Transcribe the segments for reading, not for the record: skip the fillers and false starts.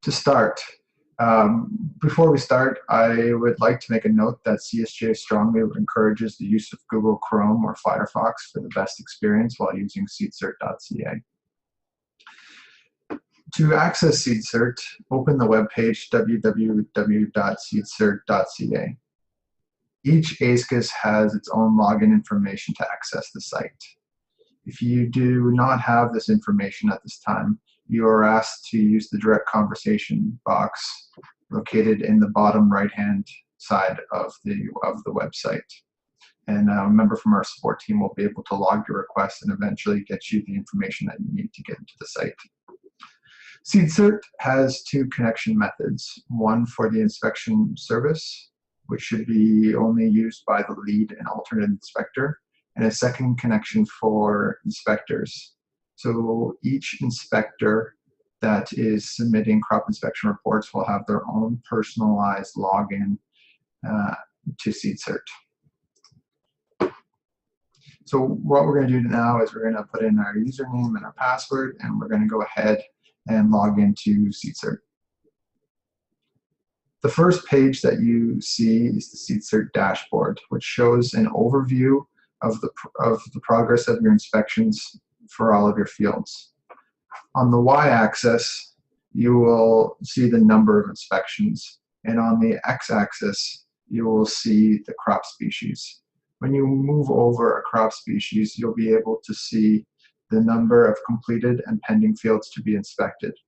To start, before we start, I would like to make a note that CSJ strongly encourages the use of Google Chrome or Firefox for the best experience while using SeedCert.ca. To access SeedCert, open the webpage www.seedcert.ca. Each ASCIS has its own login information to access the site. If you do not have this information at this time, you are asked to use the direct conversation box located in the bottom right-hand side of the website. And a member from our support team will be able to log your request and eventually get you the information that you need to get into the site. SeedCert has two connection methods, one for the inspection service, which should be only used by the lead and alternate inspector, and a second connection for inspectors. So each inspector that is submitting crop inspection reports will have their own personalized login to SeedCert. So what we're going to do now is we're going to put in our username and our password, and we're going to go ahead and log into SeedCert. The first page that you see is the SeedCert dashboard, which shows an overview of the progress of your inspections for all of your fields. On the y-axis, you will see the number of inspections, and on the x-axis, you will see the crop species. When you move over a crop species, you'll be able to see the number of completed and pending fields to be inspected.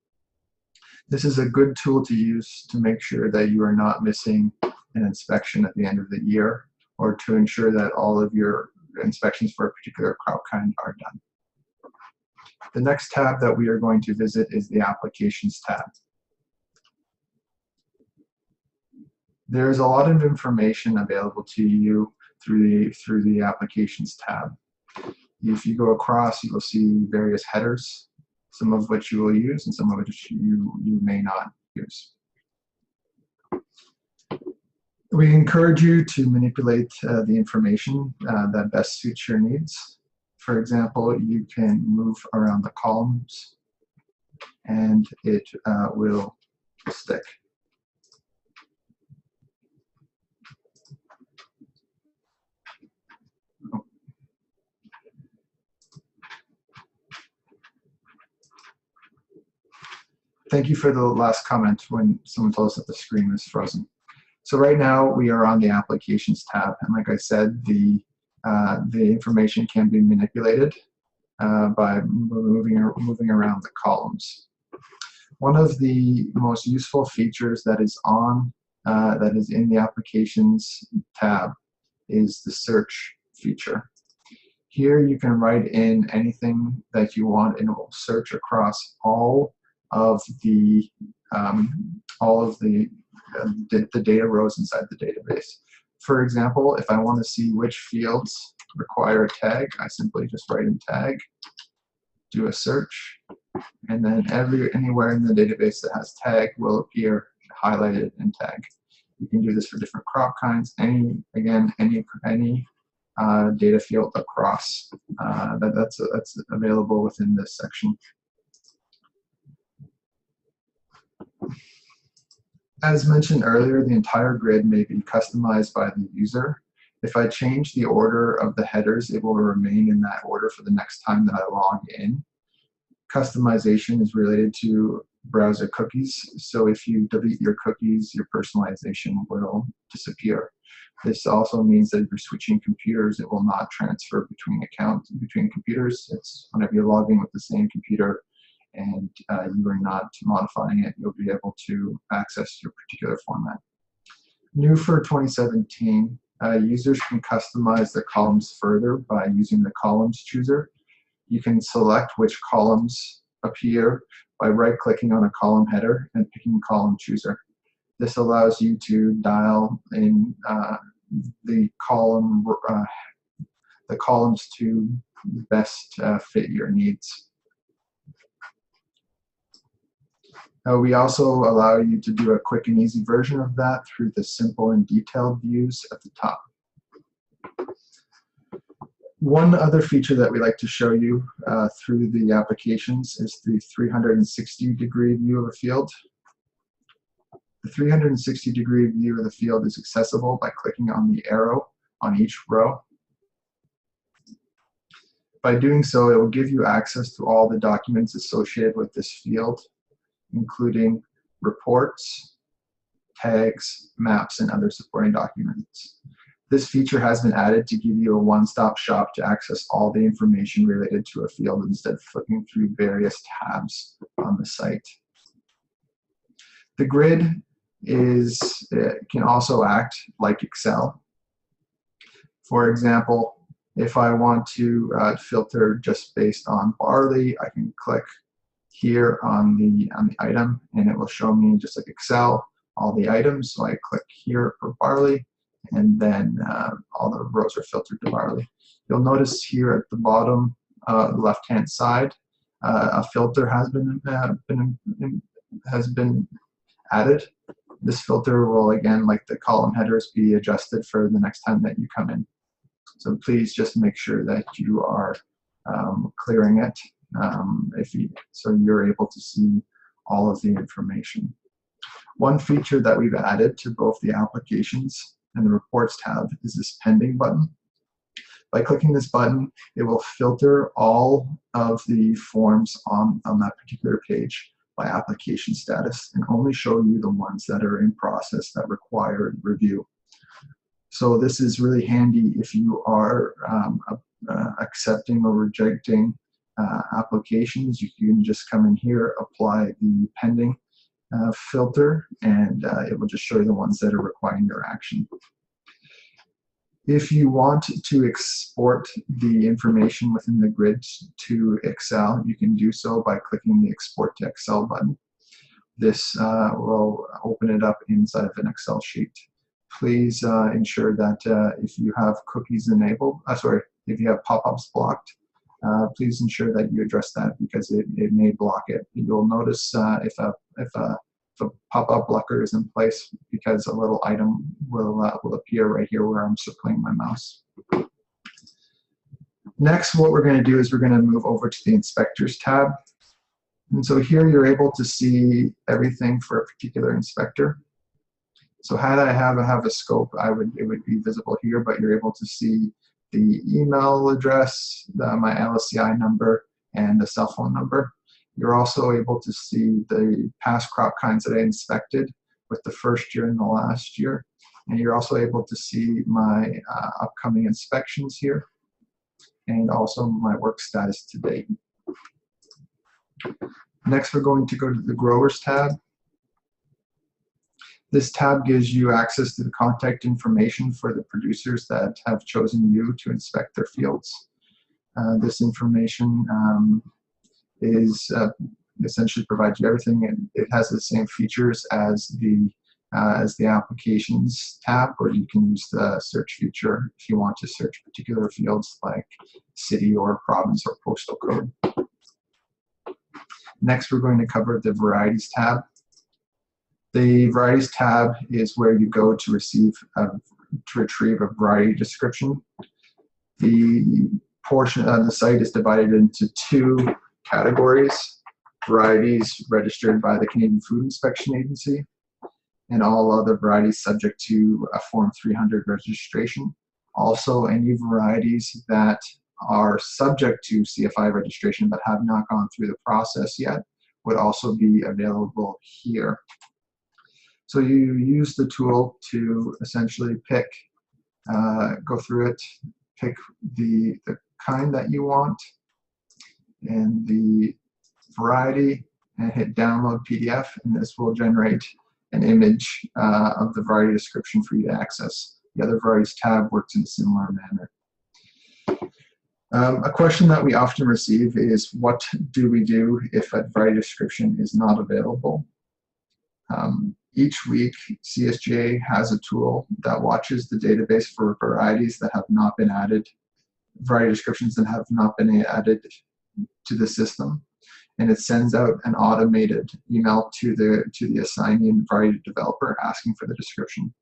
This is a good tool to use to make sure that you are not missing an inspection at the end of the year, or to ensure that all of your inspections for a particular crop kind are done. The next tab that we are going to visit is the Applications tab. There is a lot of information available to you through the Applications tab. If you go across, you will see various headers, some of which you will use and some of which you may not use. We encourage you to manipulate the information that best suits your needs. For example, you can move around the columns and it will stick. Thank you for the last comment when someone told us that the screen was frozen. So right now we are on the Applications tab, and like I said, the information can be manipulated by moving around the columns. One of the most useful features that is in the Applications tab is the search feature. Here you can write in anything that you want, and it will search across all of the data rows inside the database. For example, if I want to see which fields require a tag, I simply just write in tag, do a search, and then anywhere in the database that has tag will appear highlighted in tag. You can do this for different crop kinds, any data field across. That's available within this section. As mentioned earlier, the entire grid may be customized by the user. If I change the order of the headers, it will remain in that order for the next time that I log in. Customization is related to browser cookies, so if you delete your cookies, your personalization will disappear. This also means that if you're switching computers, it will not transfer between computers. It's whenever you log in with the same computer and you are not modifying it, you'll be able to access your particular format. New for 2017, users can customize the columns further by using the columns chooser. You can select which columns appear by right-clicking on a column header and picking column chooser. This allows you to dial in the columns to best fit your needs. We also allow you to do a quick and easy version of that through the simple and detailed views at the top. One other feature that we like to show you through the applications is the 360-degree view of a field. The 360-degree view of the field is accessible by clicking on the arrow on each row. By doing so, it will give you access to all the documents associated with this field, including reports, tags, maps, and other supporting documents. This feature has been added to give you a one-stop shop to access all the information related to a field instead of flipping through various tabs on the site. The grid can also act like Excel. For example, if I want to filter just based on barley, I can click here on the item, and it will show me, just like Excel, all the items. So I click here for barley, and then all the rows are filtered to barley. You'll notice here at the bottom left-hand side, a filter has been added. This filter will, again, like the column headers, be adjusted for the next time that you come in. So please just make sure that you are clearing it so you're able to see all of the information. One feature that we've added to both the applications and the reports tab is this pending button. By clicking this button, it will filter all of the forms on that particular page by application status and only show you the ones that are in process that require review. So this is really handy if you are accepting or rejecting applications. You can just come in here, apply the pending filter, and it will just show you the ones that are requiring your action. If you want to export the information within the grid to Excel, you can do so by clicking the Export to Excel button. This will open it up inside of an Excel sheet. Please ensure that if you have cookies enabled, if you have pop-ups blocked, please ensure that you address that, because it may block it. You'll notice if a pop-up blocker is in place, because a little item will appear right here where I'm circling my mouse. Next, what we're going to do is we're going to move over to the Inspectors tab. And so here you're able to see everything for a particular inspector. So had I have a scope, it would be visible here, but you're able to see the email address, my LSCI number, and the cell phone number. You're also able to see the past crop kinds that I inspected with the first year and the last year. And you're also able to see my upcoming inspections here, and also my work status to date. Next, we're going to go to the Growers tab. This tab gives you access to the contact information for the producers that have chosen you to inspect their fields. This information essentially provides you everything, and it has the same features as the Applications tab, where you can use the search feature if you want to search particular fields like city or province or postal code. Next, we're going to cover the Varieties tab. The Varieties tab is where you go to retrieve a variety description. The portion of the site is divided into two categories: varieties registered by the Canadian Food Inspection Agency, and all other varieties subject to a Form 300 registration. Also, any varieties that are subject to CFI registration but have not gone through the process yet would also be available here. So you use the tool to essentially pick, go through it, pick the kind that you want and the variety, and hit download PDF, and this will generate an image of the variety description for you to access. The other varieties tab works in a similar manner. A question that we often receive is, what do we do if a variety description is not available? Each week, CSGA has a tool that watches the database for varieties that have not been added, variety descriptions that have not been added to the system, and it sends out an automated email to the assignee and variety developer asking for the description.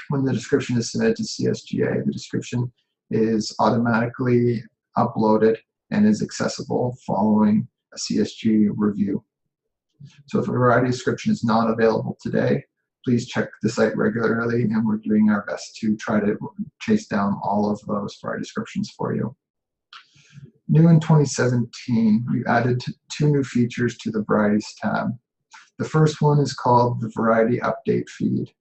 When the description is submitted to CSGA, the description is automatically uploaded and is accessible following a CSG review. So if a variety description is not available today, please check the site regularly, and we're doing our best to try to chase down all of those for our descriptions for you. New in 2017, we added 2 new features to the Varieties tab. The first one is called the Variety Update Feed.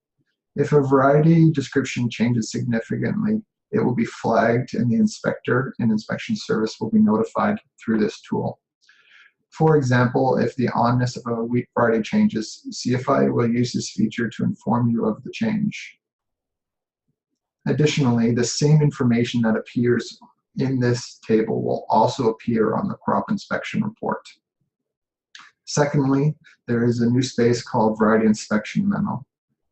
If a variety description changes significantly, it will be flagged, and the inspector and inspection service will be notified through this tool. For example, if the onness of a wheat variety changes, CFI will use this feature to inform you of the change. Additionally, the same information that appears in this table will also appear on the crop inspection report. Secondly, there is a new space called Variety Inspection Memo.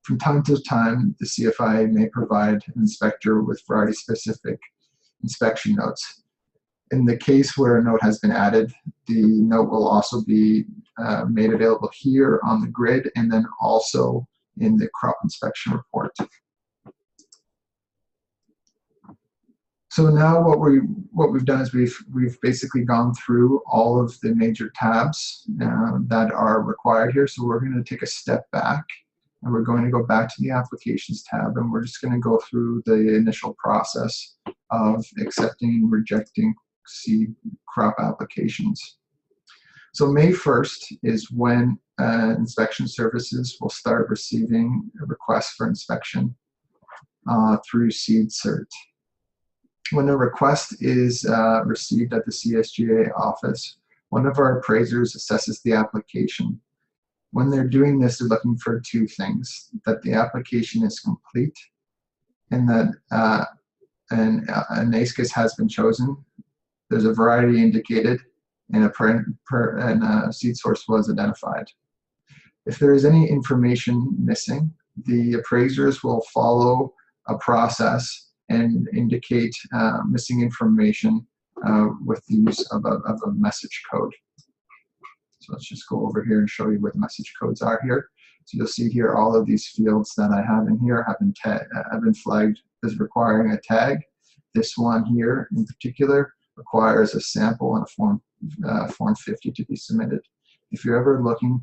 From time to time, the CFI may provide an inspector with variety-specific inspection notes. In the case where a note has been added, the note will also be made available here on the grid and then also in the crop inspection report. So now what we've done is we've basically gone through all of the major tabs that are required here. So we're going to take a step back, and we're going to go back to the Applications tab, and we're just going to go through the initial process of accepting and rejecting seed crop applications. So May 1st is when inspection services will start receiving requests for inspection through SeedCert. When a request is received at the CSGA office, one of our appraisers assesses the application. When they're doing this, they're looking for 2 things: that the application is complete, and that an ASCIS has been chosen, there's a variety indicated, and a seed source was identified. If there is any information missing, the appraisers will follow a process and indicate missing information with the use of a message code. So let's just go over here and show you where the message codes are here. So you'll see here all of these fields that I have in here have been flagged as requiring a tag. This one here in particular requires a sample and a form 50 to be submitted. If you're ever looking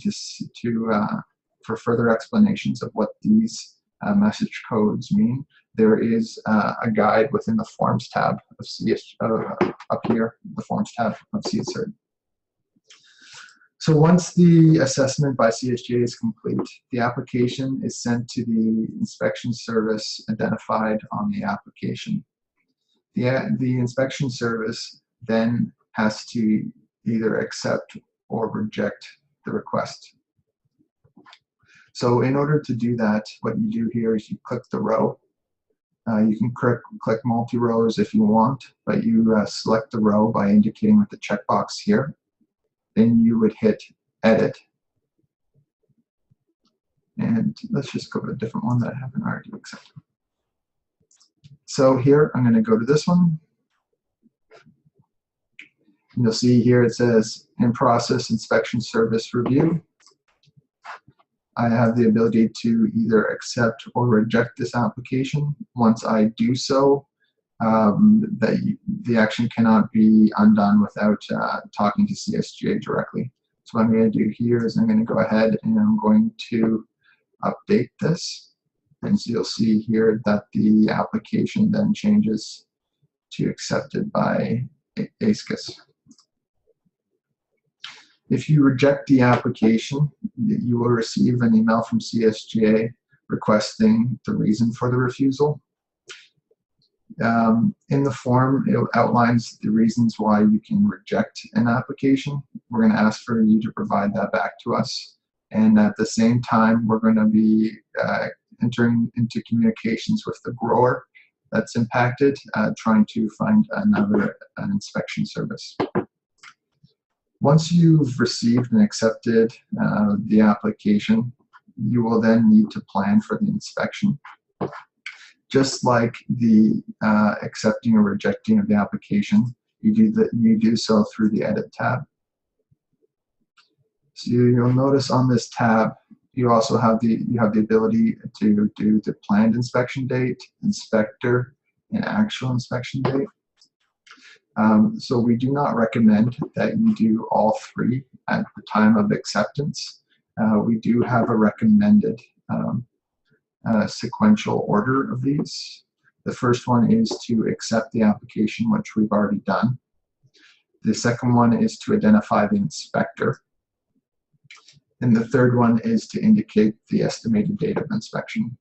for further explanations of what these message codes mean, there is a guide within the Forms tab of up here, the Forms tab of SeedCert. So once the assessment by CSGA is complete, the application is sent to the inspection service identified on the application. The inspection service then has to either accept or reject the request. So in order to do that, what you do here is you click the row. You can click multi-rows if you want, but you select the row by indicating with the checkbox here. Then you would hit Edit. And let's just go to a different one that I haven't already accepted. So here, I'm going to go to this one. And you'll see here it says, in process inspection service review. I have the ability to either accept or reject this application. Once I do so, the action cannot be undone without talking to CSGA directly. So what I'm going to do here is I'm going to go ahead and I'm going to update this. And so you'll see here that the application then changes to accepted by ASCIS. If you reject the application, you will receive an email from CSGA requesting the reason for the refusal. In the form, it outlines the reasons why you can reject an application. We're going to ask for you to provide that back to us. And at the same time, we're going to be entering into communications with the grower that's impacted, trying to find an inspection service. Once you've received and accepted the application, you will then need to plan for the inspection. Just like the accepting or rejecting of the application, you do so through the Edit tab. So you'll notice on this tab, you also have the ability to do the planned inspection date, inspector, and actual inspection date. So we do not recommend that you do all 3 at the time of acceptance. We do have a recommended sequential order of these. The first one is to accept the application, which we've already done. The second one is to identify the inspector. And the third one is to indicate the estimated date of inspection.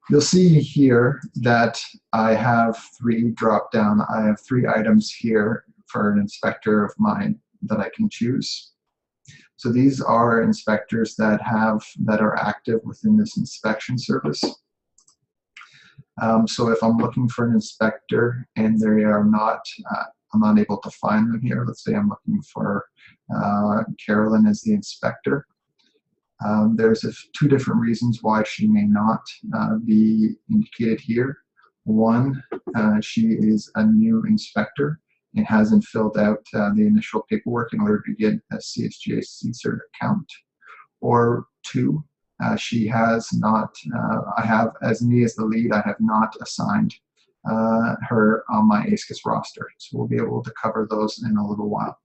You'll see here that I have three drop-down. I have three items here for an inspector of mine that I can choose. So these are inspectors that are active within this inspection service. So if I'm looking for an inspector and they are not, I'm not able to find them here. Let's say I'm looking for Carolyn as the inspector. There's two different reasons why she may not be indicated here. One, she is a new inspector and hasn't filled out the initial paperwork in order to get a CSGA SeedCert account. Or two, she has not, as me as the lead, I have not assigned her on my ASCIS roster. So we'll be able to cover those in a little while.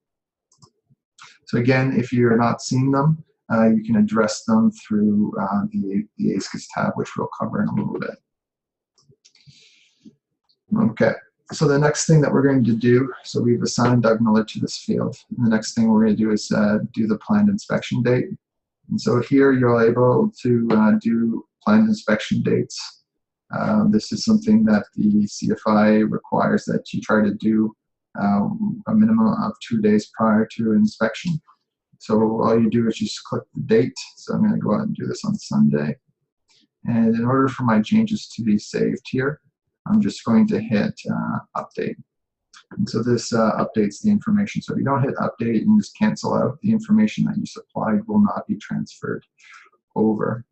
So again, if you're not seeing them, you can address them through the ASCIS tab, which we'll cover in a little bit. Okay, so the next thing that we're going to do, so we've assigned Doug Miller to this field. And the next thing we're going to do is do the planned inspection date. And so here you're able to do planned inspection dates. This is something that the CFI requires that you try to do a minimum of 2 days prior to inspection. So all you do is just click the date. So I'm going to go ahead and do this on Sunday. And in order for my changes to be saved here, I'm just going to hit update. And so this updates the information. So if you don't hit update and just cancel out, the information that you supplied will not be transferred over.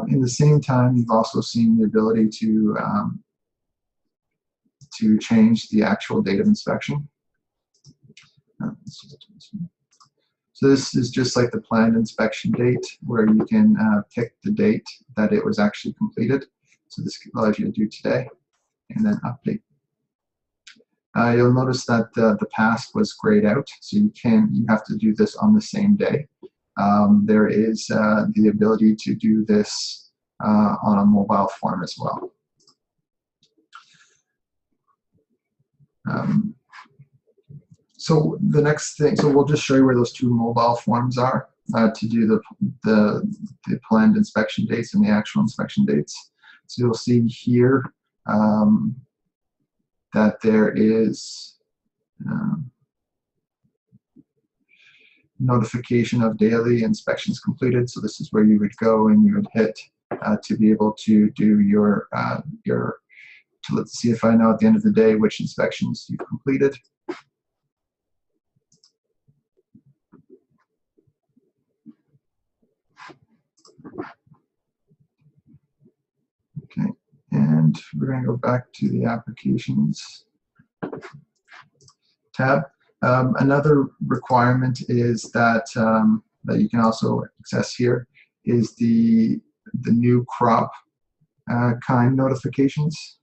In the same time, you've also seen the ability to change the actual date of inspection. So this is just like the planned inspection date, where you can pick the date that it was actually completed. So this allows you to do today, and then update. You'll notice that the past was grayed out, so you have to do this on the same day. There is the ability to do this on a mobile form as well. So the next thing, so we'll just show you where those two mobile forms are to do the planned inspection dates and the actual inspection dates. So you'll see here that there is notification of daily inspections completed. So this is where you would go and you would hit to be able to do to let the CFI know at the end of the day which inspections you've completed. Okay, and we're going to go back to the applications tab. Another requirement is that that you can also access here is the new crop kind notifications.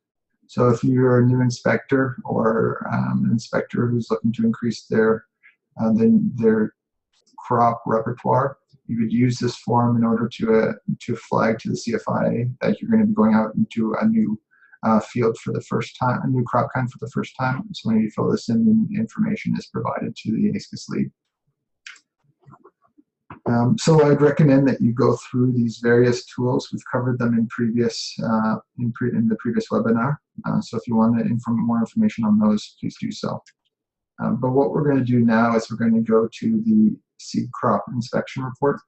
So if you're a new inspector or an inspector who's looking to increase their crop repertoire, you would use this form in order to flag to the CFI that you're going to be going out into a new field for the first time, a new crop kind for the first time. So when you fill this in, the information is provided to the ASCIS lead. So I'd recommend that you go through these various tools. We've covered them in previous in the previous webinar. So if you want more information on those, please do so. But what we're going to do now is we're going to go to the seed crop inspection report.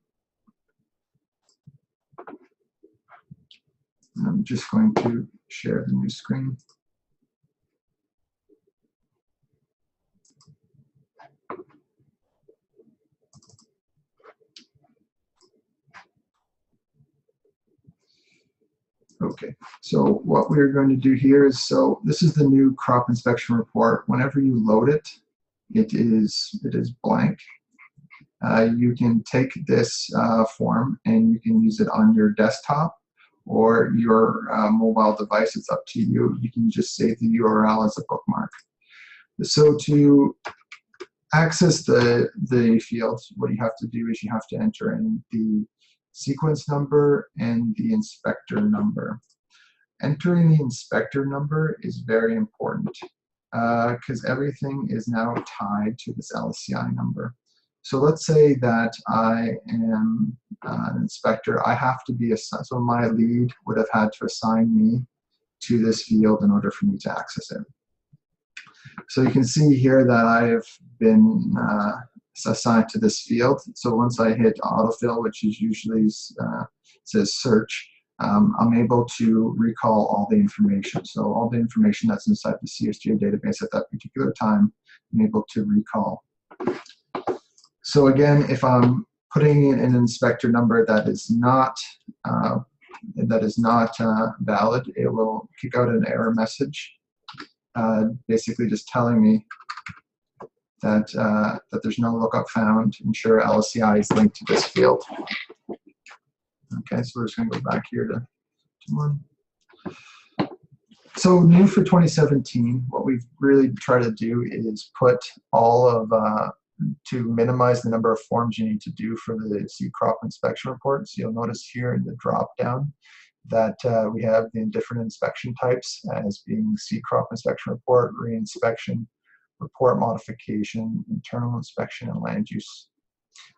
And I'm just going to share the new screen. Okay, so what we're going to do here is, so this is the new crop inspection report. Whenever you load it, it is blank. You can take this form and you can use it on your desktop or your mobile device. It's up to you. You can just save the URL as a bookmark. So to access the field, what you have to do is you have to enter in the sequence number, and the inspector number. Entering the inspector number is very important because everything is now tied to this LSCI number. So let's say that I am an inspector. I have to be assigned, so my lead would have had to assign me to this field in order for me to access it. So you can see here that I have been assigned to this field. So once I hit autofill, which is usually says search, I'm able to recall all the information. So all the information that's inside the CSGA database at that particular time, I'm able to recall. So again, if I'm putting in an inspector number that is not valid, it will kick out an error message, basically just telling me that that there's no lookup found. Ensure LSCI is linked to this field. Okay, so we're just going to go back here to one. So new for 2017, what we've really tried to do is put all of to minimize the number of forms you need to do for the seed crop inspection report. So you'll notice here in the drop down that we have the different inspection types as being seed crop inspection report, re-inspection, report modification, internal inspection, and land use.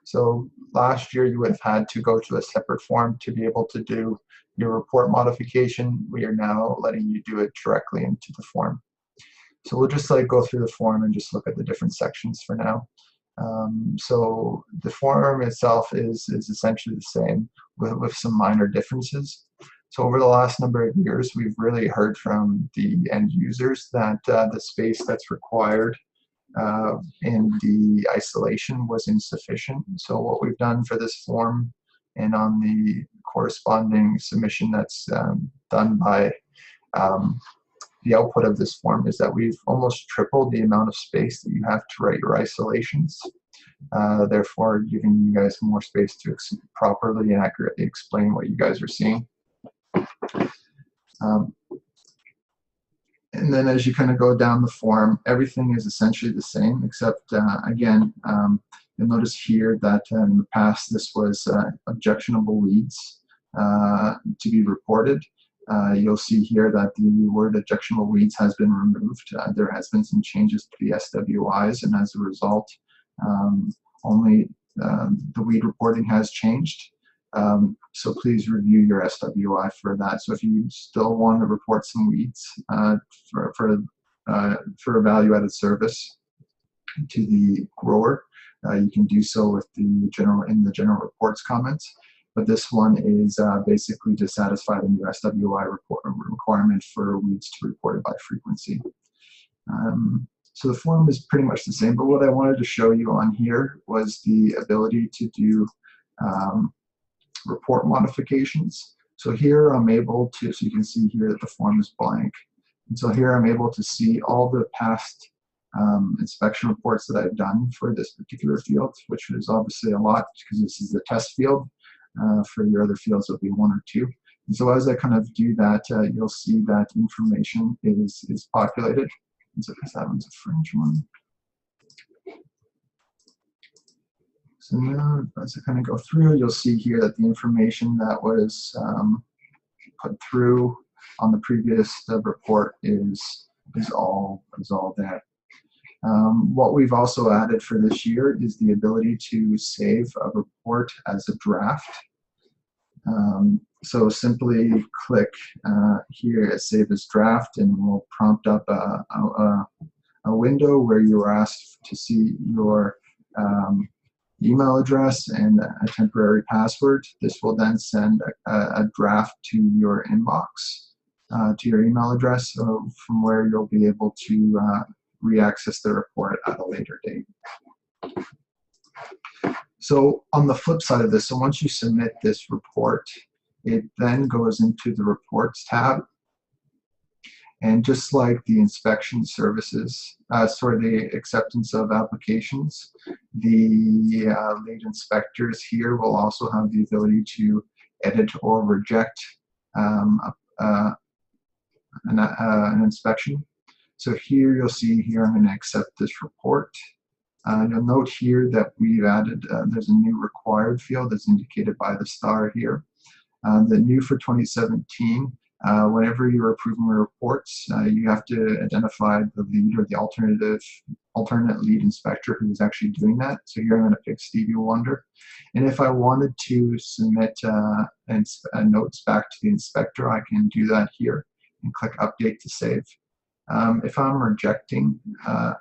So last year you would have had to go to a separate form to be able to do your report modification. We are now letting you do it directly into the form. So we'll just go through the form and just look at the different sections for now. So the form itself is essentially the same with some minor differences. So over the last number of years, we've really heard from the end users that the space that's required in the isolation was insufficient. So what we've done for this form and on the corresponding submission that's done by the output of this form is that we've almost tripled the amount of space that you have to write your isolations, therefore giving you guys more space to properly and accurately explain what you guys are seeing. And then as you kind of go down the form, everything is essentially the same, except again, you'll notice here that in the past this was objectionable weeds to be reported. You'll see here that the word objectionable weeds has been removed. There has been some changes to the SWIs, and as a result, only the weed reporting has changed. So please review your SWI for that. So if you still want to report some weeds for a value-added service to the grower, you can do so with the general reports comments. But this one is basically to satisfy the new SWI requirement for weeds to be reported by frequency. So the form is pretty much the same, but what I wanted to show you on here was the ability to do report modifications. So here I'm able to, so you can see here that the form is blank. And so here I'm able to see all the past inspection reports that I've done for this particular field, which is obviously a lot because this is the test field. For your other fields, it'll be 1 or 2. And so as I kind of do that, you'll see that information is populated. And so because that one's a fringe one. So now, as I kind of go through, you'll see here that the information that was put through on the previous report is all there. What we've also added for this year is the ability to save a report as a draft. So simply click here at Save as Draft, and we'll prompt up a window where you are asked to see your email address and a temporary password. This will then send a draft to your inbox, to your email address, from where you'll be able to re-access the report at a later date. So on the flip side of this, so once you submit this report, it then goes into the Reports tab. And just like the inspection services, the acceptance of applications, the lead inspectors here will also have the ability to edit or reject an inspection. So here you'll see here I'm going to accept this report. You'll note here that we've added, there's a new required field that's indicated by the star here. The new for 2017, whenever you're approving reports, you have to identify the lead or the alternate lead inspector who is actually doing that. So here I'm going to pick Stevie Wonder. And if I wanted to submit notes back to the inspector, I can do that here and click Update to save. If I'm rejecting a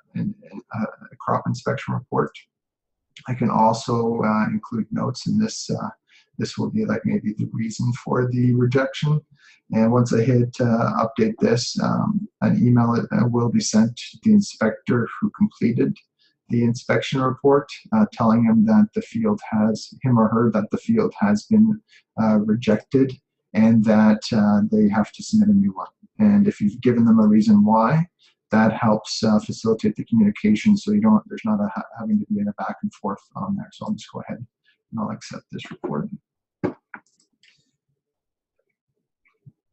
crop inspection report, I can also include notes in this. This will be like maybe the reason for the rejection. And once I hit update this, an email will be sent to the inspector who completed the inspection report, telling him that the field has, him or her, that the field has been rejected and that they have to submit a new one. And if you've given them a reason why, that helps facilitate the communication, so you don't, there's not having to be in a back and forth on there. So I'll just go ahead and I'll accept this report.